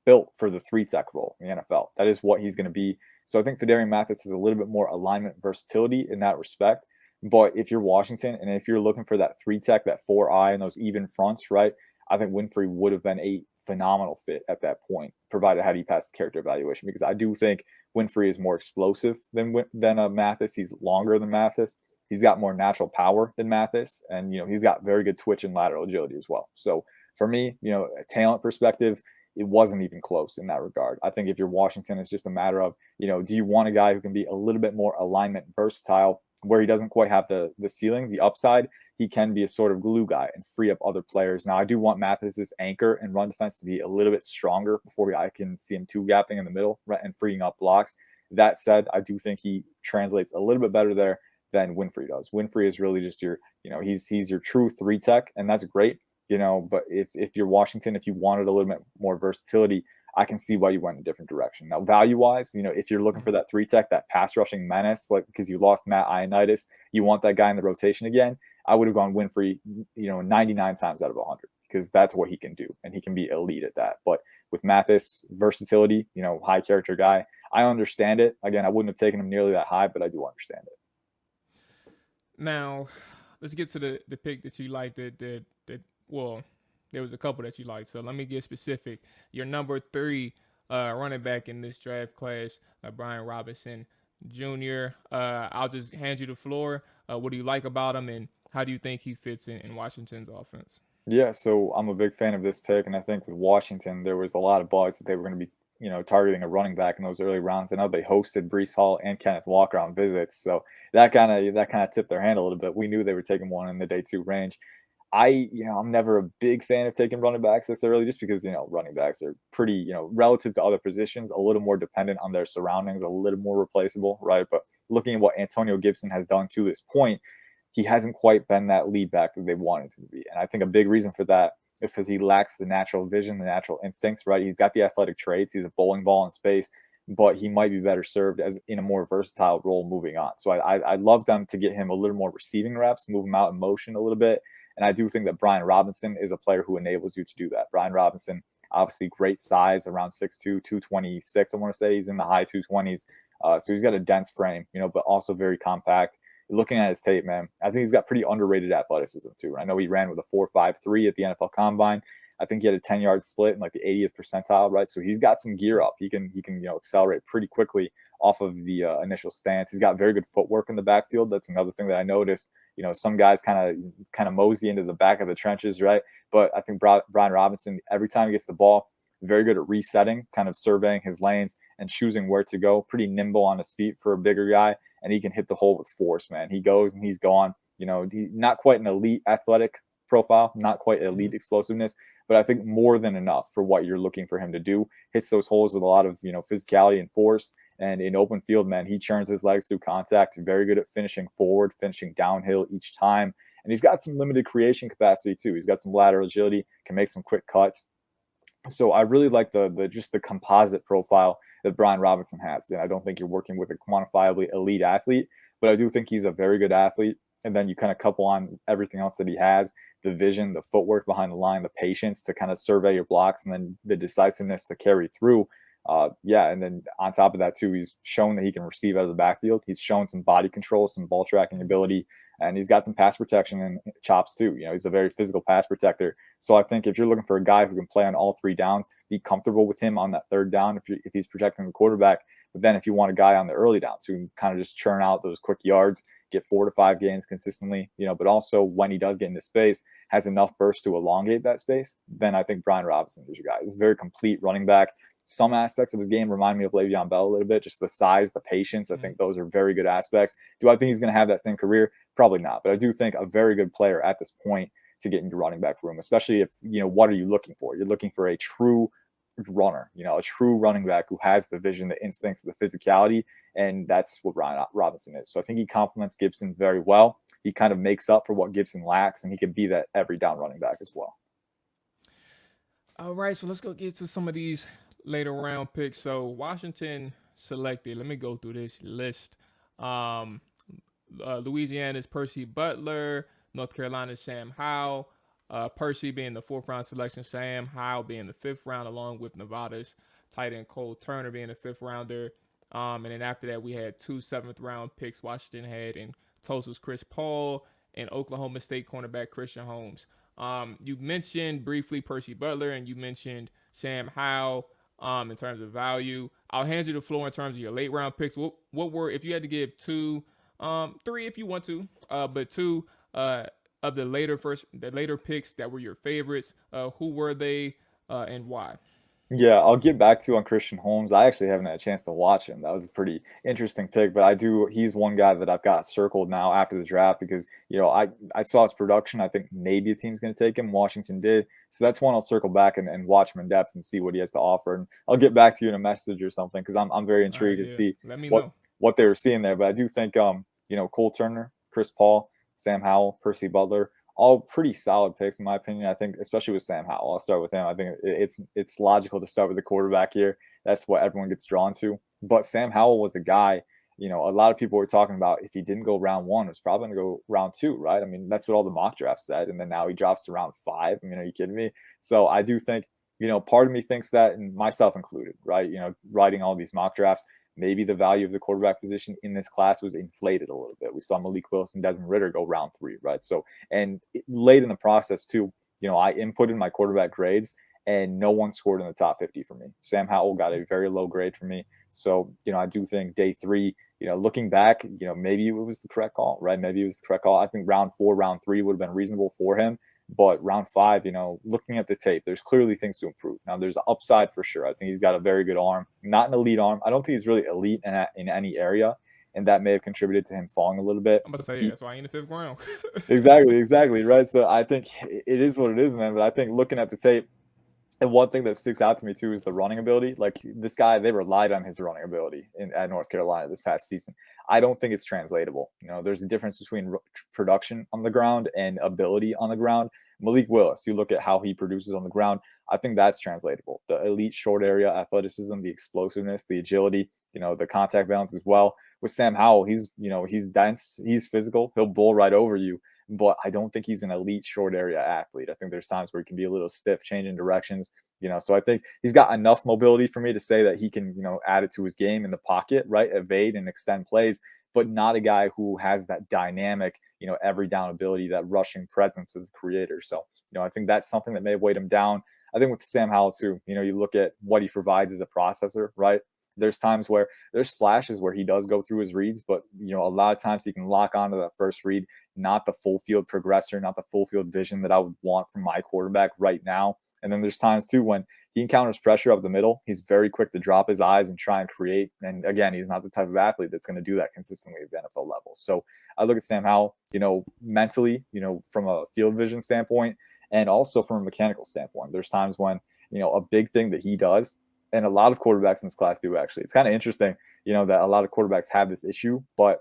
built for the three tech role in the NFL. That is what he's going to be. So I think Fidarian Mathis is a little bit more alignment versatility in that respect. But if you're Washington and if you're looking for that three tech, that 4-eye, and those even fronts, right? I think Winfrey would have been a phenomenal fit at that point, provided had he passed the character evaluation. Because I do think Winfrey is more explosive than Mathis. He's longer than Mathis. He's got more natural power than Mathis, and he's got very good twitch and lateral agility as well. So for me, a talent perspective, it wasn't even close in that regard. I think if you're Washington, it's just a matter of, do you want a guy who can be a little bit more alignment versatile, where he doesn't quite have the ceiling, the upside? He can be a sort of glue guy and free up other players. Now, I do want Mathis's anchor and run defense to be a little bit stronger before I can see him two-gapping in the middle, right, and freeing up blocks. That said, I do think he translates a little bit better there than Winfrey does. Winfrey is really just your, he's your true three tech, and that's great. But if you're Washington, if you wanted a little bit more versatility, I can see why you went in a different direction. Now, value-wise, if you're looking for that three tech, that pass rushing menace, like because you lost Matt Ioannidis, you want that guy in the rotation again, I would have gone Winfrey, 99 times out of 100, because that's what he can do, and he can be elite at that. But with Mathis, versatility, high character guy, I understand it. Again, I wouldn't have taken him nearly that high, but I do understand it. Now, let's get to the pick that you liked. Well, there was a couple that you liked. So let me get specific. Your number 3 running back in this draft class, Brian Robinson Jr. I'll just hand you the floor. What do you like about him, and how do you think he fits in Washington's offense? Yeah, so I'm a big fan of this pick, and I think with Washington, there was a lot of buzz that they were going to be, targeting a running back in those early rounds. I know they hosted Breece Hall and Kenneth Walker on visits, so that kind of tipped their hand a little bit. We knew they were taking one in the day 2 range. I'm never a big fan of taking running backs this early, just because, running backs are pretty, relative to other positions, a little more dependent on their surroundings, a little more replaceable, right? But looking at what Antonio Gibson has done to this point, he hasn't quite been that lead back that they wanted him to be. And I think a big reason for that is because he lacks the natural vision, the natural instincts, right? He's got the athletic traits. He's a bowling ball in space, but he might be better served as in a more versatile role moving on. So I'd love them to get him a little more receiving reps, move him out in motion a little bit. And I do think that Brian Robinson is a player who enables you to do that. Brian Robinson, obviously great size, around 6'2", 226. I want to say he's in the high 220s. So he's got a dense frame, but also very compact. Looking at his tape, man, I think he's got pretty underrated athleticism too. I know he ran with a 4.53 at the NFL Combine. I think he had a 10-yard split in like the 80th percentile, right? So he's got some gear up. He can accelerate pretty quickly off of the initial stance. He's got very good footwork in the backfield. That's another thing that I noticed. Some guys kind of mosey into the back of the trenches, right? But I think Brian Robinson, every time he gets the ball, very good at resetting, kind of surveying his lanes and choosing where to go. Pretty nimble on his feet for a bigger guy, and he can hit the hole with force, man. He goes and he's gone. He's not quite an elite athletic profile, not quite elite explosiveness, but I think more than enough for what you're looking for him to do. Hits those holes with a lot of physicality and force. And in open field, man, he churns his legs through contact. Very good at finishing forward, finishing downhill each time. And he's got some limited creation capacity too. He's got some lateral agility, can make some quick cuts. So I really like the composite profile that Brian Robinson has. I don't think you're working with a quantifiably elite athlete, but I do think he's a very good athlete. And then you kind of couple on everything else that he has, the vision, the footwork behind the line, the patience to kind of survey your blocks, and then the decisiveness to carry through. Yeah, and then on top of that too, he's shown that he can receive out of the backfield. He's shown some body control, some ball tracking ability, and he's got some pass protection and chops too. He's a very physical pass protector. So I think if you're looking for a guy who can play on all 3 downs, be comfortable with him on that 3rd down if he's protecting the quarterback. But then if you want a guy on the early downs who can kind of just churn out those quick yards, get 4 to 5 gains consistently, but also when he does get into space, has enough burst to elongate that space, then I think Brian Robinson is your guy. He's a very complete running back. Some aspects of his game remind me of Le'Veon Bell a little bit, just the size, the patience. I think those are very good aspects. Do I think he's going to have that same career? Probably not. But I do think a very good player at this point to get into running back room, especially if, what are you looking for? You're looking for a true runner, a true running back who has the vision, the instincts, the physicality, and that's what Brian Robinson is. So I think he complements Gibson very well. He kind of makes up for what Gibson lacks, and he can be that every down running back as well. All right, so let's go get to some of these later round picks. So Washington selected, let me go through this list. Louisiana's Percy Butler, North Carolina's Sam Howell, Percy being the 4th round selection, Sam Howell being the 5th round, along with Nevada's tight end Cole Turner being the 5th rounder. And then after that, we had 2 7th round picks Washington had in Tulsa's Chris Paul and Oklahoma State cornerback Christian Holmes. You mentioned briefly Percy Butler and you mentioned Sam Howell in terms of value. I'll hand you the floor in terms of your late round picks. What were, if you had to give 2, 3 if you want to, but 2 of the later picks that were your favorites, who were they and why? Yeah, I'll get back to you on Christian Holmes. I actually haven't had a chance to watch him. That was a pretty interesting pick, but he's one guy that I've got circled now after the draft because, I saw his production. I think maybe a team's going to take him. Washington did. So that's one I'll circle back and watch him in depth and see what he has to offer. And I'll get back to you in a message or something because I'm very intrigued to see Let me know what they were seeing there. But I do think, Cole Turner, Chris Paul, Sam Howell, Percy Butler, all pretty solid picks in my opinion. I think, especially with Sam Howell, I'll start with him. I think it's logical to start with the quarterback here. That's what everyone gets drawn to. But Sam Howell was a guy, a lot of people were talking about if he didn't go round 1, it was probably going to go round 2, right? I mean, that's what all the mock drafts said. And then now he drops to round 5. I mean, are you kidding me? So I do think, part of me thinks that, and myself included, right? Writing all these mock drafts, maybe the value of the quarterback position in this class was inflated a little bit. We saw Malik Willis and Desmond Ridder go round 3, right? So, and late in the process too, I inputted my quarterback grades and no one scored in the top 50 for me. Sam Howell got a very low grade for me. So, I do think day 3, looking back, maybe it was the correct call, right? Maybe it was the correct call. I think round 4, round 3 would have been reasonable for him. But round 5, looking at the tape, there's clearly things to improve. Now, there's an upside for sure. I think he's got a very good arm, not an elite arm. I don't think he's really elite in any area, and that may have contributed to him falling a little bit. I'm about to say, that's why he's in the 5th round. Exactly, right? So I think it is what it is, man. But I think looking at the tape, and one thing that sticks out to me too is the running ability. Like this guy, they relied on his running ability at North Carolina this past season. I don't think it's translatable. There's a difference between production on the ground and ability on the ground. Malik Willis, you look at how he produces on the ground. I think that's translatable. The elite short area athleticism, the explosiveness, the agility, the contact balance as well. With Sam Howell, he's dense, he's physical, he'll bull right over you. But I don't think he's an elite short area athlete. I think there's times where he can be a little stiff, changing directions, so I think he's got enough mobility for me to say that he can, add it to his game in the pocket, right? Evade and extend plays, but not a guy who has that dynamic, every down ability, that rushing presence as a creator. So, I think that's something that may have weighed him down. I think with Sam Howell too, you look at what he provides as a processor, right? There's times where there's flashes where he does go through his reads, but a lot of times he can lock onto that first read, not the full field progressor, not the full field vision that I would want from my quarterback right now. And then there's times too when he encounters pressure up the middle, he's very quick to drop his eyes and try and create. And again, he's not the type of athlete that's going to do that consistently at the NFL level. So I look at Sam Howell, mentally, from a field vision standpoint and also from a mechanical standpoint. There's times when, a big thing that he does, and a lot of quarterbacks in this class do actually. It's kind of interesting, that a lot of quarterbacks have this issue, but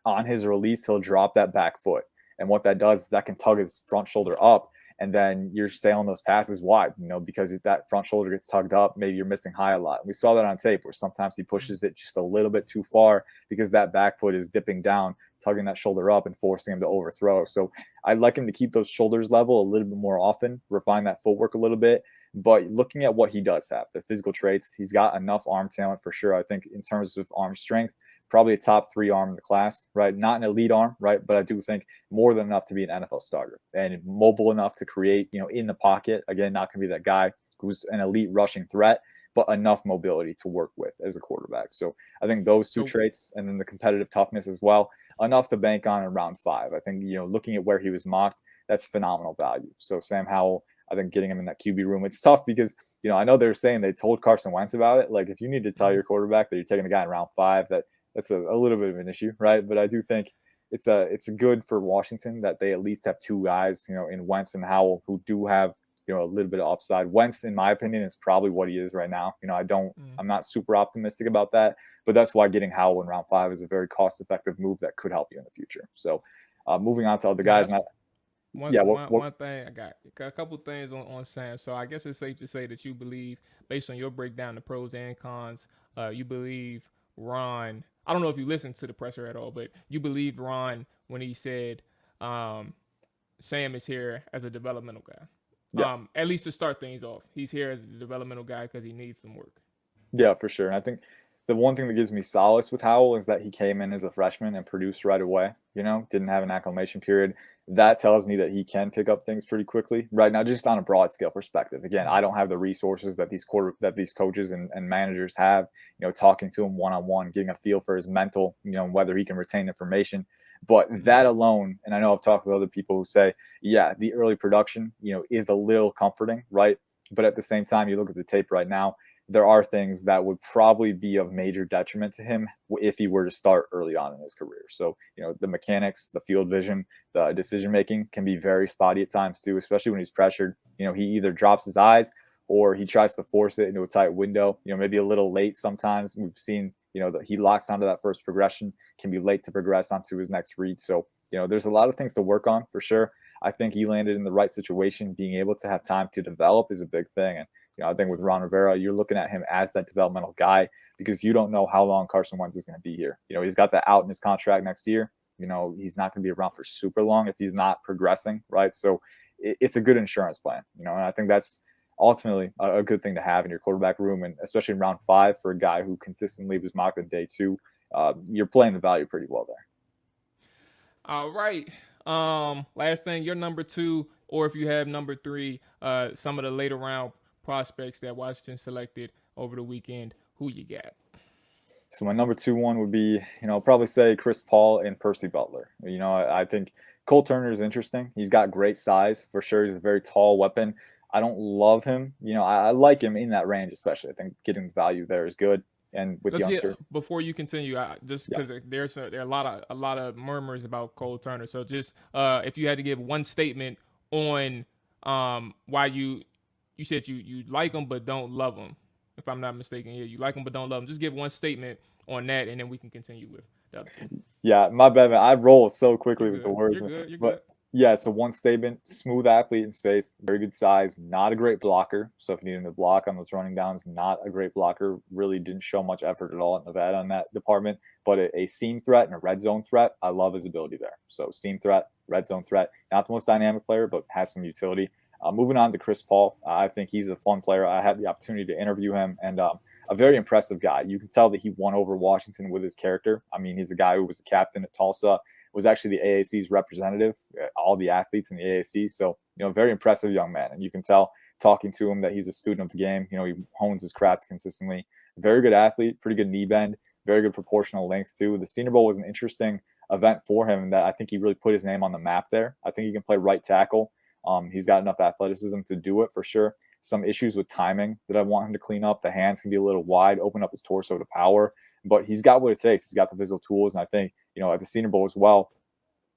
on his release, he'll drop that back foot. And what that does is that can tug his front shoulder up. and then you're sailing those passes wide, because if that front shoulder gets tugged up, maybe you're missing high a lot. We saw that on tape where sometimes he pushes it just a little bit too far because that back foot is dipping down, tugging that shoulder up and forcing him to overthrow. So I'd like him to keep those shoulders level a little bit more often, refine that footwork a little bit. But looking at what he does have, the physical traits, he's got enough arm talent for sure. I think in terms of arm strength, probably a top 3 arm in the class, right? Not an elite arm, right? But I do think more than enough to be an NFL starter and mobile enough to create, in the pocket. Again, not going to be that guy who's an elite rushing threat, but enough mobility to work with as a quarterback. So I think those two traits, and then the competitive toughness as well, enough to bank on in round 5. I think, looking at where he was mocked, that's phenomenal value. So Sam Howell, I think getting him in that QB room, it's tough because, I know they're saying they told Carson Wentz about it. Like, if you need to tell your quarterback that you're taking a guy in round 5, that's a little bit of an issue, right? But I do think it's good for Washington that they at least have 2 guys, in Wentz and Howell, who do have, a little bit of upside. Wentz, in my opinion, is probably what he is right now. I'm not super optimistic about that, but that's why getting Howell in round 5 is a very cost-effective move that could help you in the future. So moving on to other guys. One thing, I got a couple things on Sam. So I guess it's safe to say that you believe, based on your breakdown, the pros and cons, you believe Ron. I don't know if you listened to the presser at all, but you believed Ron when he said Sam is here as a developmental guy. Yeah. At least to start things off, he's here as a developmental guy because he needs some work. Yeah, for sure. And I think the one thing that gives me solace with Howell is that he came in as a freshman and produced right away, didn't have an acclimation period. That tells me that he can pick up things pretty quickly right now, just on a broad scale perspective. Again, I don't have the resources that these coaches and managers have, talking to him one-on-one, getting a feel for his mental, whether he can retain information. But that alone, and I know I've talked with other people who say, yeah, the early production, is a little comforting, right? But at the same time, you look at the tape right now, there are things that would probably be of major detriment to him if he were to start early on in his career. So, the mechanics, the field vision, the decision-making can be very spotty at times too, especially when he's pressured. He either drops his eyes or he tries to force it into a tight window, maybe a little late sometimes. We've seen, that he locks onto that first progression, can be late to progress onto his next read. So, there's a lot of things to work on for sure. I think he landed in the right situation. Being able to have time to develop is a big thing. And I think with Ron Rivera, you're looking at him as that developmental guy because you don't know how long Carson Wentz is going to be here. He's got that out in his contract next year. He's not going to be around for super long if he's not progressing, right? So it's a good insurance plan, and I think that's ultimately a good thing to have in your quarterback room, and especially in round 5 for a guy who consistently was mocked in day 2. You're playing the value pretty well there. All right. Last thing, your number 2, or if you have number 3, some of the later round prospects that Washington selected over the weekend, who you got? So my number 2 one would be, probably say Chris Paul and Percy Butler. I think Cole Turner is interesting. He's got great size for sure. He's a very tall weapon. I don't love him. I like him in that range, especially. I think getting value there is good. And with before you continue, just because there are a lot of murmurs about Cole Turner. So just if you had to give one statement on why you said you like him but don't love him, if I'm not mistaken. Yeah, you like him but don't love him. Just give one statement on that, and then we can continue with the other two. Yeah, my bad, man. I roll so quickly with the words. You're but good. Yeah, so one statement: smooth athlete in space, very good size, not a great blocker. So if you need him to block on those running downs, not a great blocker. Really didn't show much effort at all at Nevada on that department. But a seam threat and a red zone threat, I love his ability there. So seam threat, red zone threat, not the most dynamic player, but has some utility. Moving on to Chris Paul, I think he's a fun player. I had the opportunity to interview him, and a very impressive guy. You can tell that he won over Washington with his character. I mean, he's a guy who was the captain at Tulsa, was actually the AAC's representative, all the athletes in the AAC. So, very impressive young man. And you can tell talking to him that he's a student of the game. He hones his craft consistently. Very good athlete, pretty good knee bend, very good proportional length too. The Senior Bowl was an interesting event for him that I think he really put his name on the map there. I think he can play right tackle. He's got enough athleticism to do it for sure. Some issues with timing that I want him to clean up. The hands can be a little wide, open up his torso to power, but he's got what it takes. He's got the physical tools. And I think, at the Senior Bowl as well,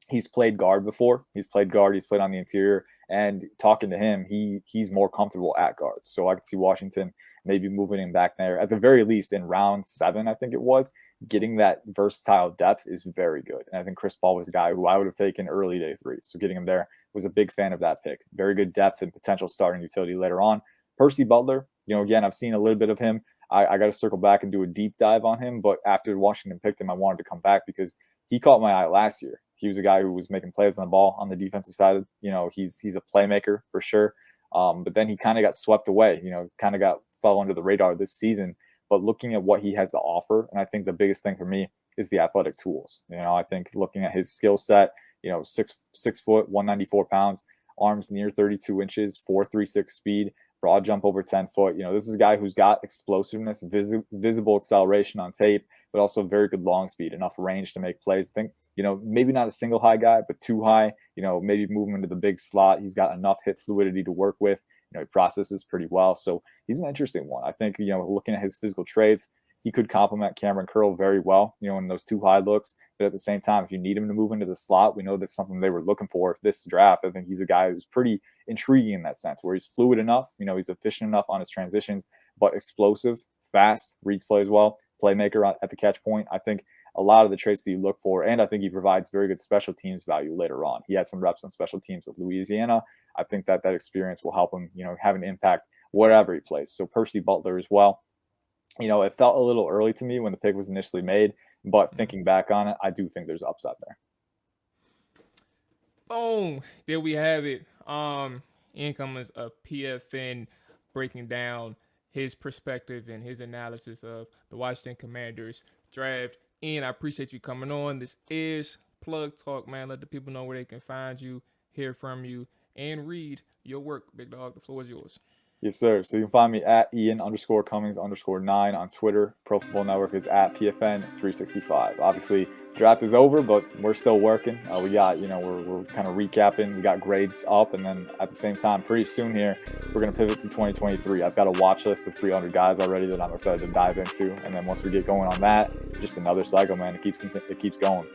he's played guard before. He's played guard. He's played on the interior. And talking to him, he's more comfortable at guard. So I could see Washington maybe moving him back there. At the very least, in round 7, I think it was, getting that versatile depth is very good. And I think Chris Paul was a guy who I would have taken early day 3. So getting him there, was a big fan of that pick. Very good depth and potential starting utility later on. Percy Butler, again, I've seen a little bit of him. I got to circle back and do a deep dive on him. But after Washington picked him, I wanted to come back because he caught my eye last year. He was a guy who was making plays on the ball on the defensive side. He's a playmaker for sure. But then he kind of got swept away, kind of fell under the radar this season. But looking at what he has to offer, and I think the biggest thing for me is the athletic tools. I think looking at his skill set, 6 foot, 194 pounds, arms near 32 inches, 4.36 speed, broad jump over 10 foot. This is a guy who's got explosiveness, visible acceleration on tape, but also very good long speed, enough range to make plays. Think, maybe not a single high guy, but too high, maybe move him into the big slot. He's got enough hit fluidity to work with. He processes pretty well. So he's an interesting one. I think, looking at his physical traits, he could complement Cameron Curl very well, in those too high looks. But at the same time, if you need him to move into the slot, we know that's something they were looking for this draft. I think he's a guy who's pretty intriguing in that sense, where he's fluid enough, he's efficient enough on his transitions, but explosive, fast, reads plays well, playmaker at the catch point. I think a lot of the traits that you look for, and I think he provides very good special teams value later on. He had some reps on special teams with Louisiana. I think that experience will help him, have an impact wherever he plays. So Percy Butler as well. It felt a little early to me when the pick was initially made, but thinking back on it, I do think there's upside there. Boom. There we have it. Incomers of PFN breaking down his perspective and his analysis of the Washington Commanders draft. And I appreciate you coming on. This is Plug Talk, man. Let the people know where they can find you, hear from you, and read your work, big dog. The floor is yours. Yes, sir. So you can find me at Ian_Cummings_9 on Twitter. Pro Football Network is at PFN365. Obviously, draft is over, but we're still working. We got, we're kind of recapping. We got grades up, and then at the same time, pretty soon here, we're going to pivot to 2023. I've got a watch list of 300 guys already that I'm excited to dive into. And then once we get going on that, just another cycle, man. It keeps going.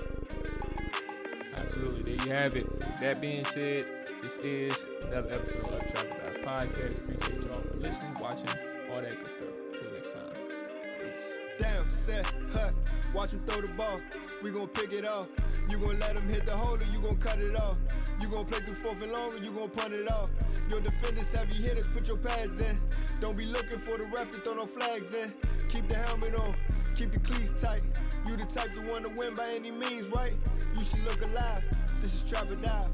Absolutely. There you have it. With that being said, this is another episode of the Travel Dive Podcast. Appreciate y'all for listening, watching, all that good stuff. Until next time. Peace. Down, set, hut, watch him throw the ball. We gon' pick it off. You gon' let him hit the hole or you gon' cut it off. You gon' play through 4th and long or you gon' punt it off. Your defenders, heavy hitters, put your pads in. Don't be looking for the ref to throw no flags in. Keep the helmet on, keep the cleats tight. You the type to want to win by any means, right? You should look alive. This is Trap or Dive.